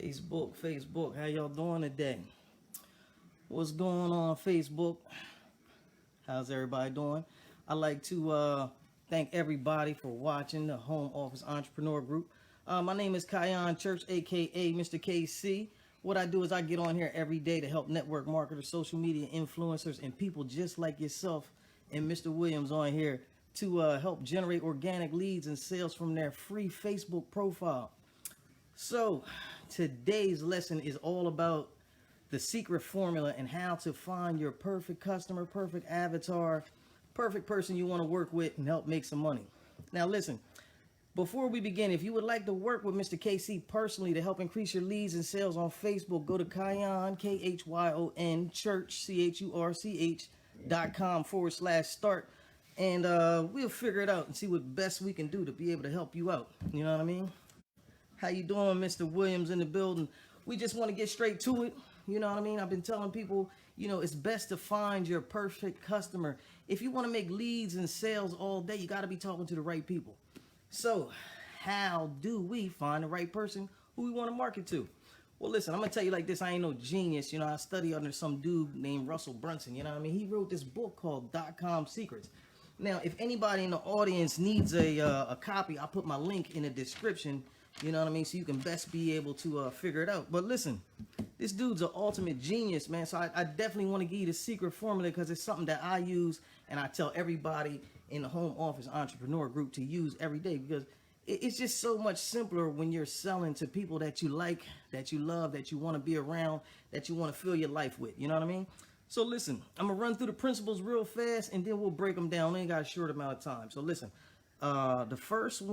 Facebook, how y'all doing today? What's going on, Facebook? How's everybody doing? I'd like to thank everybody for watching the Home Office Entrepreneur Group. My name is Kion Church, aka Mr. KC. What I do is I get on here every day to help network marketers, social media influencers, and people just like yourself and Mr. Williams on here to help generate organic leads and sales from their free Facebook profile. So, today's lesson is all about the secret formula and how to find your perfect customer, perfect avatar, perfect person you want to work with and help make some money. Now, listen, before we begin, if you would like to work with Mr. KC personally to help increase your leads and sales on Facebook, go to Kion, Khyon, Church, CHURCH.com/start. And we'll figure it out and see what best we can do to be able to help you out. You know what I mean? How you doing, Mr. Williams in the building? We just want to get straight to it. You know what I mean? I've been telling people, it's best to find your perfect customer. If you want to make leads and sales all day, you got to be talking to the right people. So, how do we find the right person who we want to market to? Well, listen, I'm going to tell you like this. I ain't no genius. I study under some dude named Russell Brunson. You know what I mean? He wrote this book called .com Secrets. Now, if anybody in the audience needs a copy, I'll put my link in the description. You know what I mean? So you can best be able to figure it out. But listen, this dude's an ultimate genius, man. So I definitely want to give you the secret formula because it's something that I use and I tell everybody in the Home Office Entrepreneur Group to use every day because it's just so much simpler when you're selling to people that you like, that you love, that you want to be around, that you want to fill your life with. You know what I mean? So listen, I'm going to run through the principles real fast and then we'll break them down. We ain't got a short amount of time. So listen. The first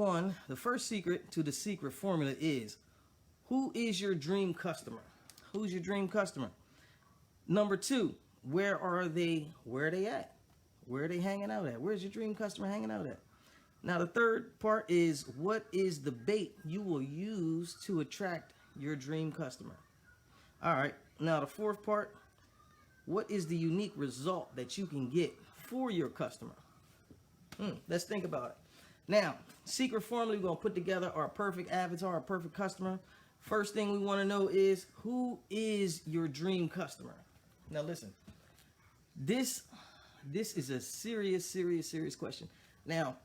secret to the secret formula is, who is your dream customer? Who's your dream customer? Number two, where are they at? Where are they hanging out at? Where's your dream customer hanging out at? Now, the third part is, what is the bait you will use to attract your dream customer? All right. Now, the fourth part, what is the unique result that you can get for your customer? Let's think about it. Now, secret formula, we're going to put together our perfect avatar, our perfect customer. First thing we want to know is, who is your dream customer? Now, listen, this is a serious question. Now,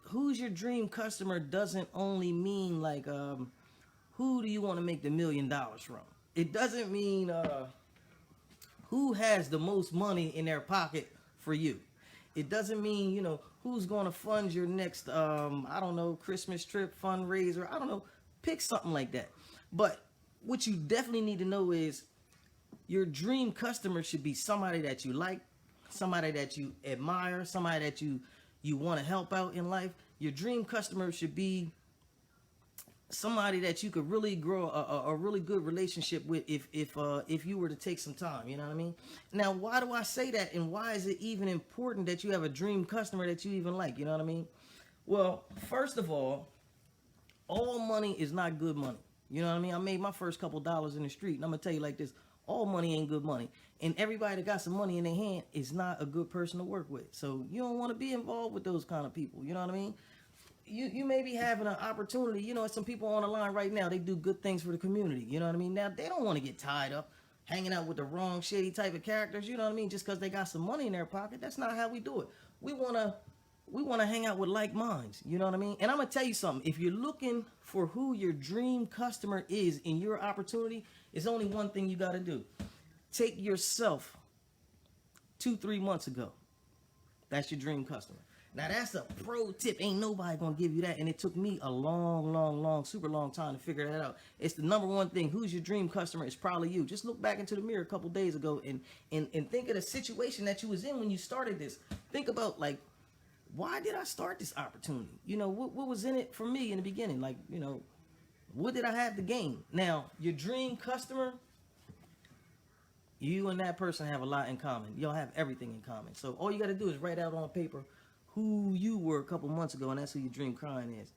who's your dream customer doesn't only mean like, who do you want to make the $1 million from? It doesn't mean who has the most money in their pocket for you. It doesn't mean, who's going to fund your next, Christmas trip, fundraiser. I don't know. Pick something like that. But what you definitely need to know is your dream customer should be somebody that you like, somebody that you admire, somebody that you want to help out in life. Your dream customer should be somebody that you could really grow a really good relationship with if you were to take some time. You know what I mean? Now, why do I say that, and why is it even important that you have a dream customer that you even like? You know what I mean? Well, first of all money is not good money. You know what I mean? I made my first couple dollars in the street, and I'm gonna tell you like this: all money ain't good money, and everybody that got some money in their hand is not a good person to work with. So you don't want to be involved with those kind of people. You know what I mean? You may be having an opportunity. Some people on the line right now, they do good things for the community. You know what I mean? Now, they don't want to get tied up hanging out with the wrong shady type of characters. You know what I mean? Just because they got some money in their pocket. That's not how we do it. We want to hang out with like minds. You know what I mean? And I'm going to tell you something. If you're looking for who your dream customer is in your opportunity, it's only one thing you got to do. Take yourself 2-3 months ago. That's your dream customer. Now, that's a pro tip. Ain't nobody going to give you that. And it took me a super long time to figure that out. It's the number one thing. Who's your dream customer? It's probably you. Just look back into the mirror a couple days ago and think of the situation that you was in when you started this. Think about, like, why did I start this opportunity? What was in it for me in the beginning? Like, what did I have to gain? Now, your dream customer, you and that person have a lot in common. Y'all have everything in common. So all you got to do is write out on paper who you were a couple months ago, and that's who your dream client is.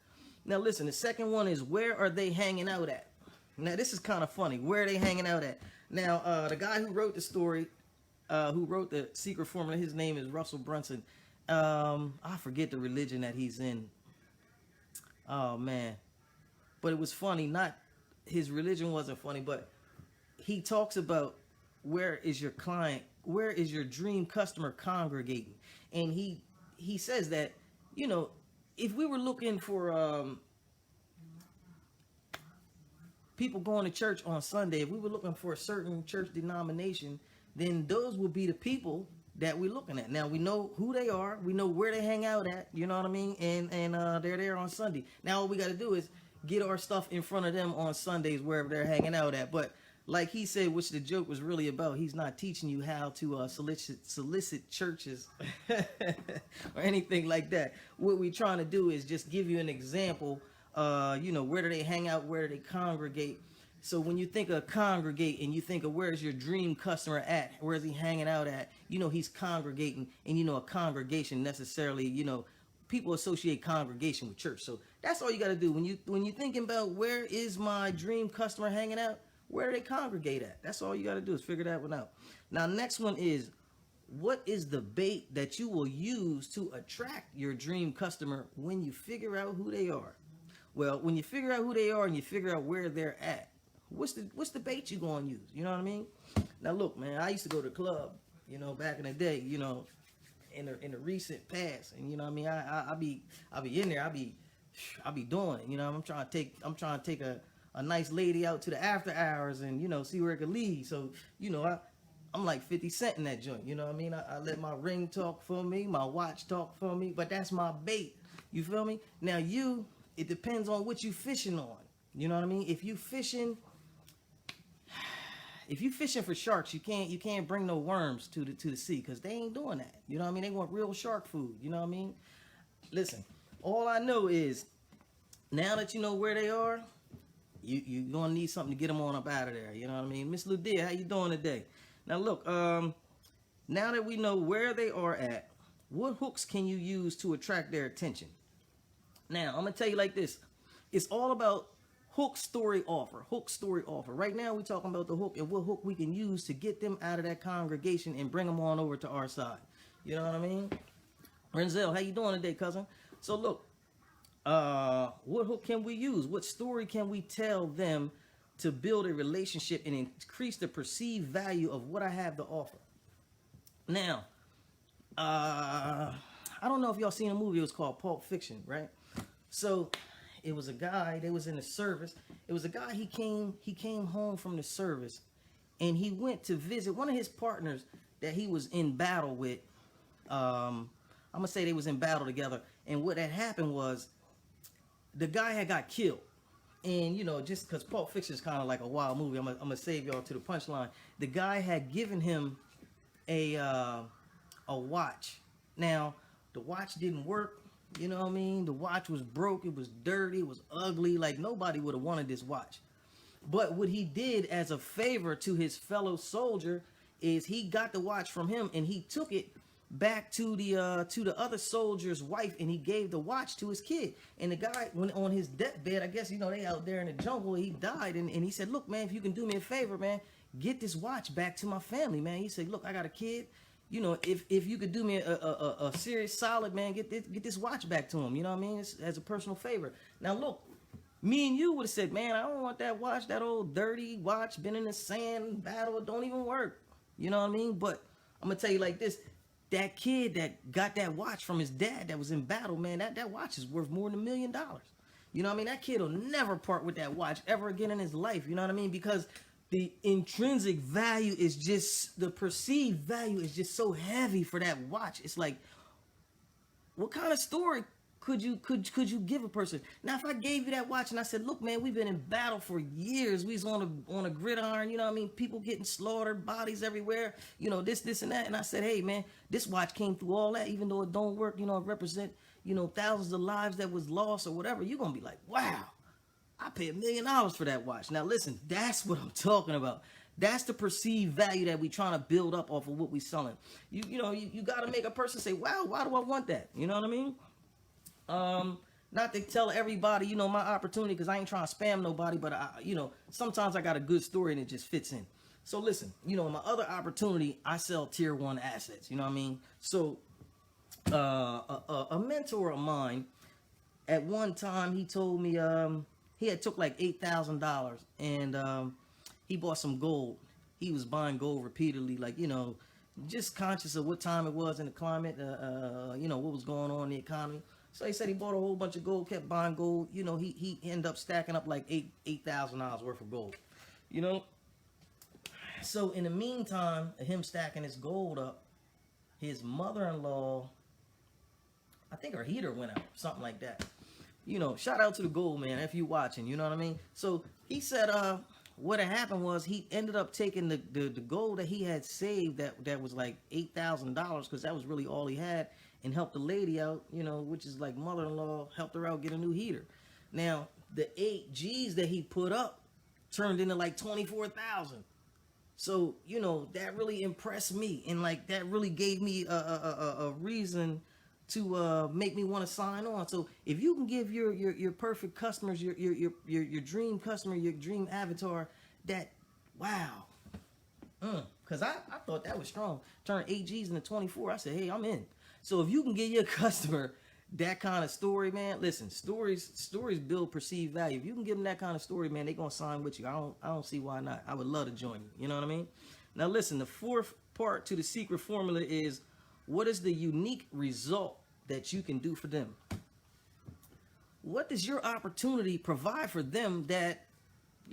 Now listen, the second one is, where are they hanging out at? Now this is kind of funny. Where are they hanging out at? Now the guy who wrote the story, who wrote the secret formula, his name is Russell Brunson. I forget the religion that he's in. Oh man. But it was funny, not his religion wasn't funny, but he talks about where is your client, where is your dream customer congregating, and he says that, you know, if we were looking for people going to church on Sunday, if we were looking for a certain church denomination, then those would be the people that we're looking at. Now we know who they are, we know where they hang out at, you know what I mean, and they're there on Sunday. Now all we got to do is get our stuff in front of them on Sundays wherever they're hanging out at. But like he said, which the joke was really about, he's not teaching you how to solicit churches or anything like that. What we're trying to do is just give you an example. You know, where do they hang out? Where do they congregate? So when you think of congregate and you think of where's your dream customer at, where's he hanging out at, you know, he's congregating. And you know, a congregation necessarily, you know, people associate congregation with church. So that's all you got to do when you thinking about where is my dream customer hanging out, where do they congregate at? That's all you got to do is figure that one out. Now, next one is, what is the bait that you will use to attract your dream customer when you figure out who they are? Well, when you figure out who they are and you figure out where they're at, what's the bait you gonna use? You know what I mean? Now look, man, I used to go to the club, you know, back in the day, you know, in the recent past, and you know what I mean, I be in there, I be doing, you know, I'm trying to take a nice lady out to the after hours and, you know, see where it could lead. So, you know, I'm like 50 Cent in that joint, you know what I mean? I let my ring talk for me, my watch talk for me, but that's my bait. You feel me? Now it depends on what you fishing on. You know what I mean? If you fishing for sharks, you can't bring no worms to the sea, because they ain't doing that. You know what I mean? They want real shark food. You know what I mean? Listen, all I know is, now that you know where they are, you're gonna need something to get them on up out of there. You know what I mean? Miss Ludia, how you doing today? Now look, now that we know where they are at, what hooks can you use to attract their attention? Now I'm gonna tell you like this: it's all about hook, story, offer. Hook, story, offer. Right now we're talking about the hook and what hook we can use to get them out of that congregation and bring them on over to our side. You know what I mean? Renzel, how you doing today, cousin? So look, what hook can we use? What story can we tell them to build a relationship and increase the perceived value of what I have to offer? Now, I don't know if y'all seen a movie. It was called Pulp Fiction, right? So it was a guy, they was in the service. It was a guy, he came home from the service, and he went to visit one of his partners that he was in battle with. I'm gonna say they was in battle together. And what had happened was, the guy had got killed. And you know, just because Pulp Fiction is kind of like a wild movie, I'm gonna save y'all to the punchline. The guy had given him a watch. Now, the watch didn't work. You know what I mean? The watch was broke, it was dirty, it was ugly, like nobody would have wanted this watch. But what he did as a favor to his fellow soldier is he got the watch from him and he took it back to the other soldier's wife, and he gave the watch to his kid. And the guy, when on his deathbed, I guess, you know, they out there in the jungle, he died, and he said, look, man, if you can do me a favor, man, get this watch back to my family, man. He said, look, I got a kid. You know, if you could do me a serious solid, man, get this watch back to him. You know what I mean? It's, as a personal favor. Now look, me and you would have said, man, I don't want that watch, that old dirty watch, been in the sand, battle, don't even work. You know what I mean? But I'm gonna tell you like this: that kid that got that watch from his dad that was in battle, man, that watch is worth more than $1 million. You know what I mean? That kid will never part with that watch ever again in his life. You know what I mean? Because the intrinsic value is just, the perceived value is just so heavy for that watch. It's like, what kind of story could you give a person? Now, if I gave you that watch and I said, look, man, we've been in battle for years. We was on a gridiron, you know what I mean? People getting slaughtered, bodies everywhere, you know, this and that. And I said, hey, man, this watch came through all that, even though it don't work, you know, it represent, you know, thousands of lives that was lost or whatever. You're going to be like, wow, I paid $1 million for that watch. Now, listen, that's what I'm talking about. That's the perceived value that we trying to build up off of what we selling. You know, you got to make a person say, wow, why do I want that? You know what I mean? Not to tell everybody, you know, my opportunity, because I ain't trying to spam nobody, but you know, sometimes I got a good story and it just fits in. So listen, you know, my other opportunity, I sell tier 1 assets. You know what I mean? So a mentor of mine, at one time, he told me, he had took like $8,000 and he bought some gold. He was buying gold repeatedly, like, just conscious of what time it was in the climate, what was going on in the economy. So he said he bought a whole bunch of gold, kept buying gold. He ended up stacking up like $8,000 worth of gold. So in the meantime, of him stacking his gold up, his mother-in-law, I think her heater went out, something like that. Shout out to the gold man if you watching, you know what I mean? So he said what had happened was he ended up taking the gold that he had saved that was like $8,000, because that was really all he had, and helped the lady out, which is like mother-in-law, helped her out get a new heater. Now, the 8 G's that he put up turned into like 24,000. So, that really impressed me, and like that really gave me a reason to make me want to sign on. So if you can give your perfect customers, your dream customer, your dream avatar, that, wow, because I thought that was strong. Turn 8 G's into 24. I said, hey, I'm in. So if you can give your customer that kind of story, man, listen, stories build perceived value. If you can give them that kind of story, man, they're gonna sign with you. I don't see why not. I would love to join you. You know what I mean? Now listen, the fourth part to the secret formula is, what is the unique result that you can do for them? What does your opportunity provide for them that,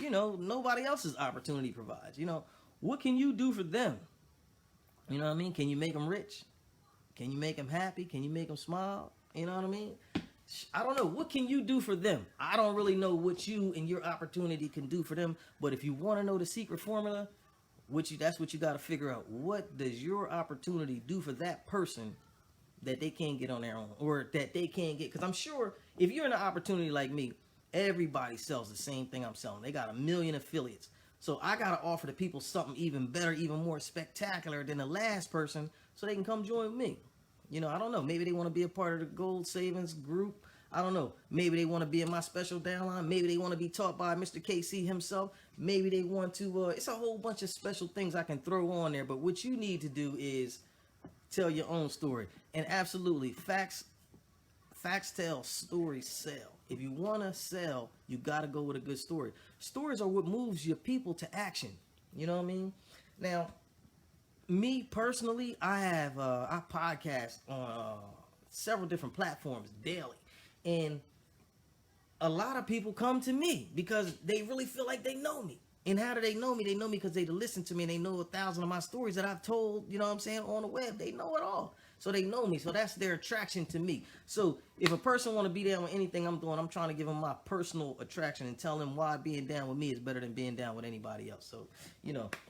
nobody else's opportunity provides? What can you do for them? You know what I mean? Can you make them rich? Can you make them happy? Can you make them smile? You know what I mean? I don't know. What can you do for them? I don't really know what you and your opportunity can do for them. But if you want to know the secret formula, that's what you got to figure out. What does your opportunity do for that person that they can't get on their own, or that they can't get? Because I'm sure if you're in an opportunity like me, everybody sells the same thing I'm selling. They got 1 million affiliates. So I got to offer the people something even better, even more spectacular than the last person, so they can come join me. I don't know. Maybe they want to be a part of the Gold Savings group. I don't know. Maybe they want to be in my special downline. Maybe they want to be taught by Mr. KC himself. Maybe they want to, it's a whole bunch of special things I can throw on there. But what you need to do is tell your own story. And absolutely, facts tell, stories sell. If you want to sell, you got to go with a good story. Stories are what moves your people to action. You know what I mean? Now, me personally, I podcast on several different platforms daily, and a lot of people come to me because they really feel like they know me. And how do they know me? They know me because they listen to me, and they know 1,000 of my stories that I've told, on the web. They know it all. So they know me. So that's their attraction to me. So if a person want to be down with anything I'm doing, I'm trying to give them my personal attraction and tell them why being down with me is better than being down with anybody else. So,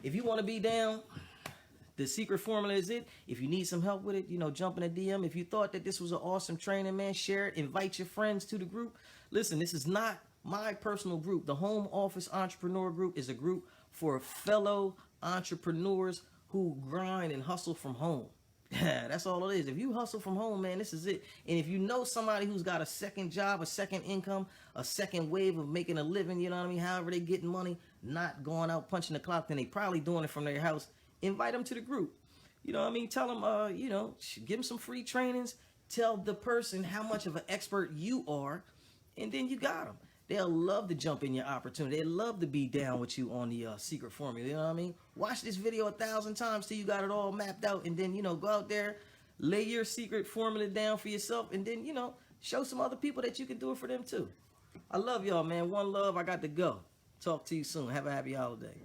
if you want to be down, the secret formula is it. If you need some help with it, jump in a DM. If you thought that this was an awesome training, man, share it. Invite your friends to the group. Listen, this is not my personal group. The Home Office Entrepreneur Group is a group for fellow entrepreneurs who grind and hustle from home. That's all it is. If you hustle from home, man, this is it. And if you know somebody who's got a second job, a second income, a second wave of making a living, however they getting money, not going out punching the clock, then they probably doing it from their house, invite them to the group. Tell them, give them some free trainings. Tell the person how much of an expert you are, and then you got them. They'll love to jump in your opportunity. They love to be down with you on the secret formula. You know what I mean? Watch this video 1,000 times till you got it all mapped out, and then, go out there, lay your secret formula down for yourself, and then, show some other people that you can do it for them too. I love y'all, man. One love. I got to go. Talk to you soon. Have a happy holiday.